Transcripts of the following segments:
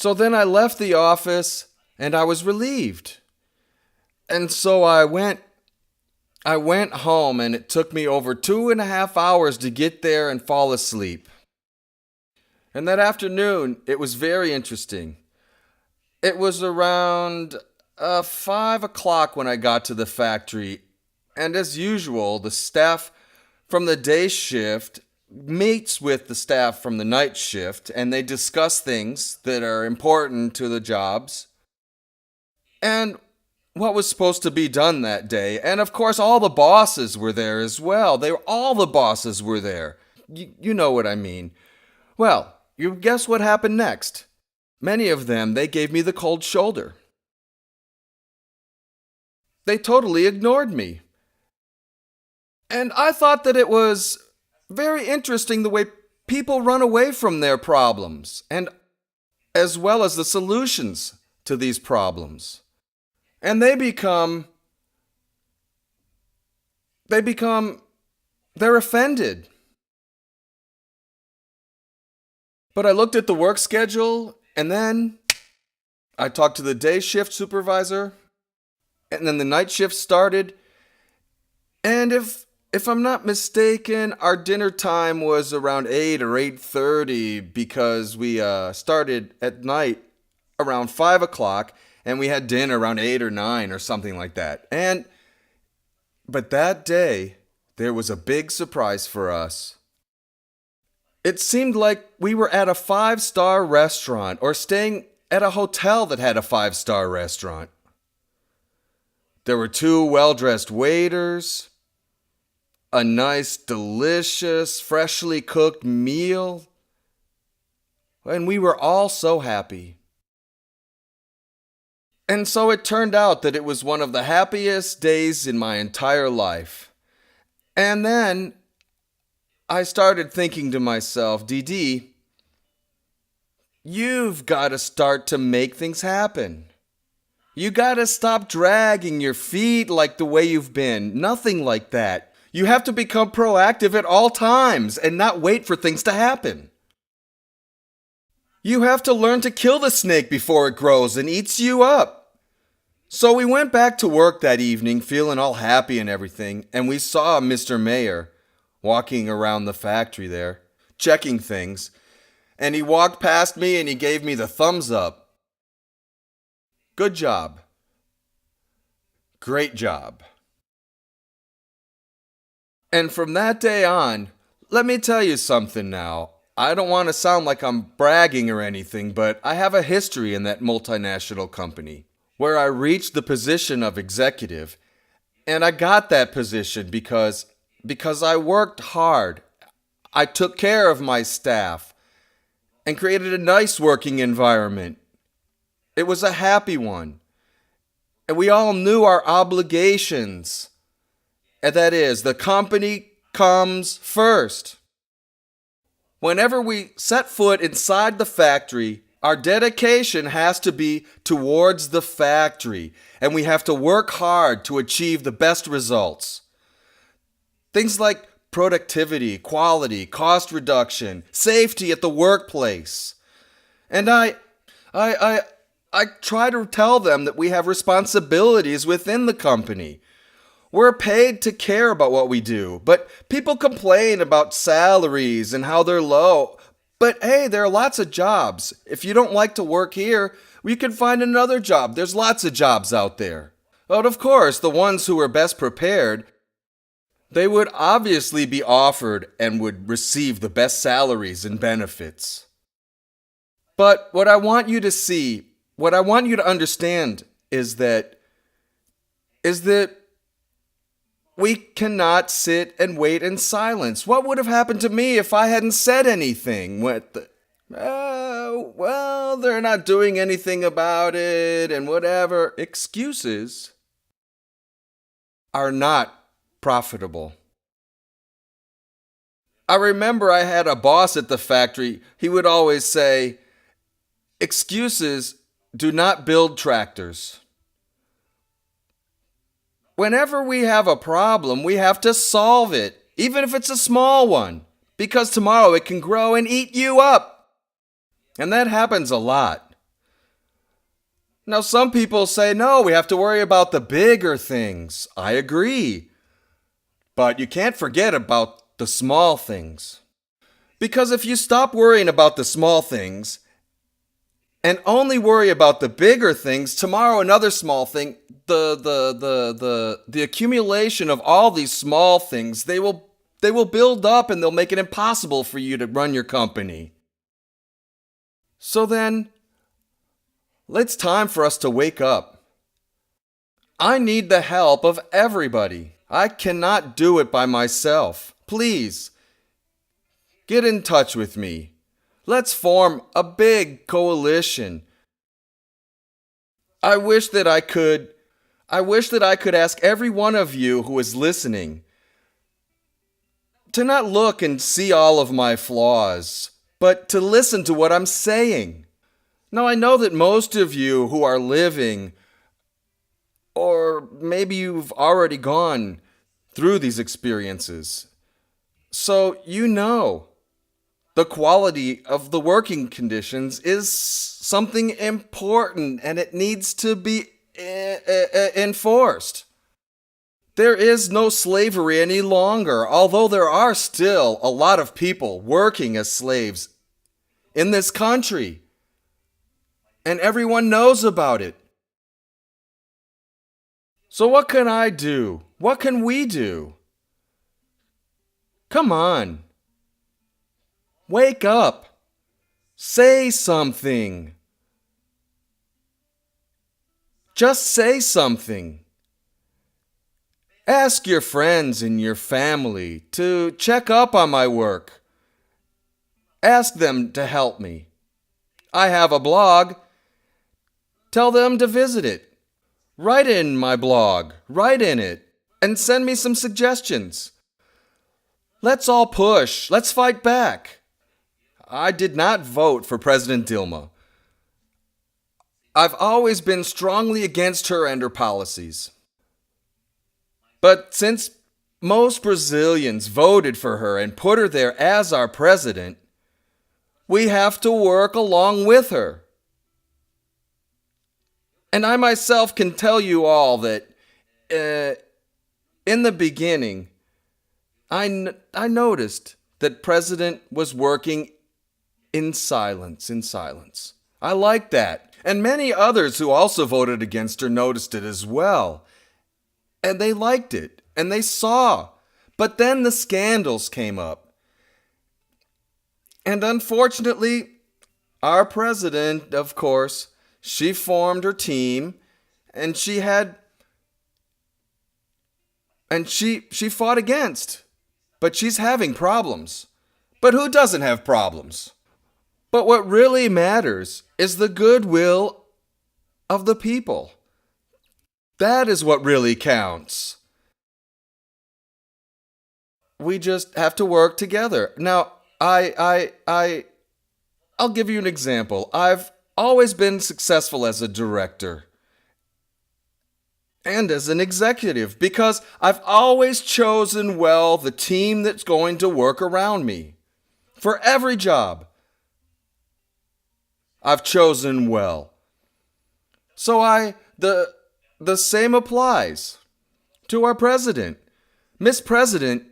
So then I left the office and I was relieved. And so I went home and it took me over 2.5 hours to get there and fall asleep. And that afternoon, it was very interesting. It was around 5 o'clock when I got to the factory. And as usual, the staff from the day shift meets with the staff from the night shift and they discuss things that are important to the jobs and what was supposed to be done that day. And of course, all the bosses were there as well. All the bosses were there. You know what I mean. Well, you guess what happened next? Many of them, they gave me the cold shoulder. They totally ignored me. And I thought that it was very interesting the way people run away from their problems, and as well as the solutions to these problems. And they're offended. But I looked at the work schedule, and then I talked to the day shift supervisor, and then the night shift started. And if I'm not mistaken, our dinner time was around 8 or 8:30 because we started at night around 5 o'clock and we had dinner around 8 or 9 or something like that. But that day, there was a big surprise for us. It seemed like we were at a 5-star restaurant or staying at a hotel that had a 5-star restaurant. There were 2 well-dressed waiters, a nice, delicious, freshly cooked meal, and we were all so happy. And so it turned out that it was one of the happiest days in my entire life. And then I started thinking to myself, DD, you've got to start to make things happen. You got to stop dragging your feet like the way you've been. Nothing like that. You have to become proactive at all times and not wait for things to happen. You have to learn to kill the snake before it grows and eats you up. So we went back to work that evening feeling all happy and everything, and we saw Mr. Mayor walking around the factory there, checking things, and he walked past me and he gave me the thumbs up. Good job. Great job. And from that day on, let me tell you something now. I don't want to sound like I'm bragging or anything, but I have a history in that multinational company where I reached the position of executive. And I got that position because I worked hard. I took care of my staff and created a nice working environment. It was a happy one. And we all knew our obligations. And that is, the company comes first. Whenever we set foot inside the factory, our dedication has to be towards the factory, and we have to work hard to achieve the best results. Things like productivity, quality, cost reduction, safety at the workplace. And I try to tell them that we have responsibilities within the company. We're paid to care about what we do, but people complain about salaries and how they're low. But hey, there are lots of jobs. If you don't like to work here, you can find another job. There's lots of jobs out there. But of course, the ones who are best prepared, they would obviously be offered and would receive the best salaries and benefits. But what I want you to see, what I want you to understand is that we cannot sit and wait in silence. What would have happened to me if I hadn't said anything? Well, they're not doing anything about it and whatever. Excuses are not profitable. I remember I had a boss at the factory. He would always say, excuses do not build tractors. Whenever we have a problem, we have to solve it, even if it's a small one, because tomorrow it can grow and eat you up. And that happens a lot. Now, some people say, no, we have to worry about the bigger things. I agree. But you can't forget about the small things. Because if you stop worrying about the small things and only worry about the bigger things, tomorrow another small thing, the accumulation of all these small things, they will build up and they'll make it impossible for you to run your company. So then, it's time for us to wake up. I need the help of everybody. I cannot do it by myself. Please, get in touch with me. Let's form a big coalition. I wish that I could ask every one of you who is listening to not look and see all of my flaws, but to listen to what I'm saying. Now, I know that most of you who are living, or maybe you've already gone through these experiences, so you know the quality of the working conditions is something important and it needs to be enforced. There is no slavery any longer, although there are still a lot of people working as slaves in this country. And everyone knows about it. So what can I do? What can we do? Come on. Wake up. Say something. Just say something. Ask your friends and your family to check up on my work. Ask them to help me. I have a blog. Tell them to visit it. Write in my blog. Write in it. And send me some suggestions. Let's all push. Let's fight back. I did not vote for President Dilma. I've always been strongly against her and her policies. But since most Brazilians voted for her and put her there as our president, we have to work along with her. And I myself can tell you all that in the beginning, I noticed that President was working in silence. I liked that. And many others who also voted against her noticed it as well. And they liked it. And they saw. But then the scandals came up. And unfortunately, our president, of course, she formed her team, and she fought against. But she's having problems. But who doesn't have problems? But what really matters is the goodwill of the people. That is what really counts. We just have to work together. Now, I'll give you an example. I've always been successful as a director and as an executive because I've always chosen well the team that's going to work around me. For every job, I've chosen well. So the same applies to our president. Miss President,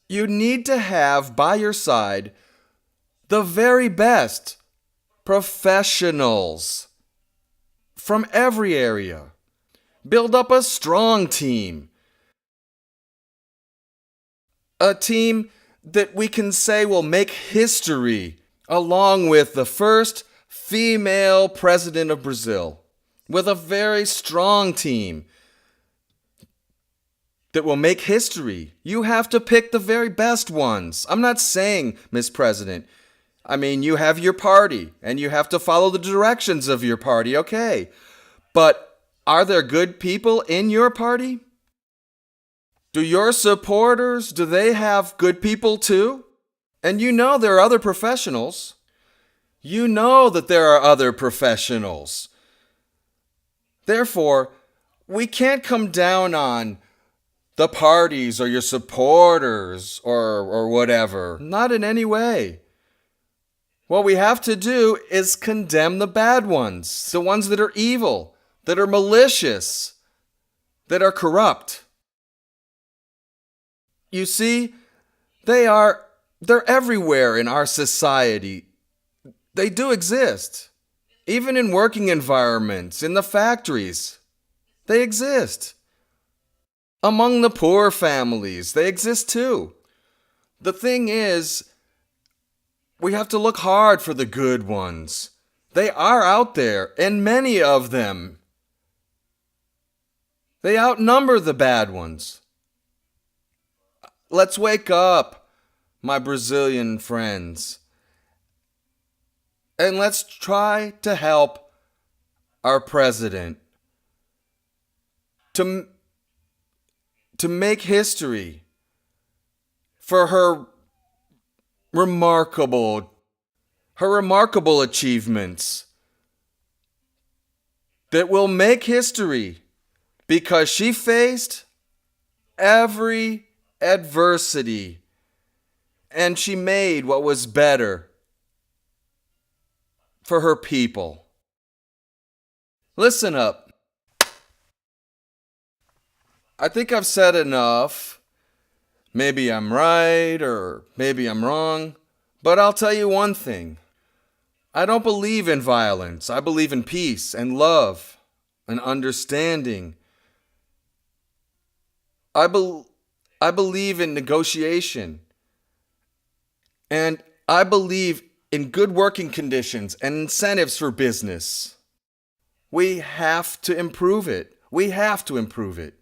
you need to have by your side the very best professionals from every area. Build up a strong team. A team that we can say will make history, along with the first female president of Brazil, with a very strong team that will make history. You have to pick the very best ones. I'm not saying, Miss President, you have your party, and you have to follow the directions of your party, okay. But are there good people in your party? Do your supporters, do they have good people too? And you know there are other professionals. You know that there are other professionals. Therefore, we can't come down on the parties or your supporters or whatever. Not in any way. What we have to do is condemn the bad ones, the ones that are evil. that are malicious, that are corrupt. You see, they're everywhere in our society. They do exist. Even in working environments, in the factories, they exist. Among the poor families, they exist too. The thing is, we have to look hard for the good ones. They are out there, and many of them. They outnumber the bad ones. Let's wake up, my Brazilian friends, and let's try to help our president to make history for her remarkable achievements that will make history because she faced every adversity and she made what was better for her people. Listen up. I think I've said enough. Maybe I'm right or maybe I'm wrong, but I'll tell you one thing. I don't believe in violence. I believe in peace and love and understanding. I believe in negotiation. And I believe in good working conditions and incentives for business. We have to improve it. We have to improve it.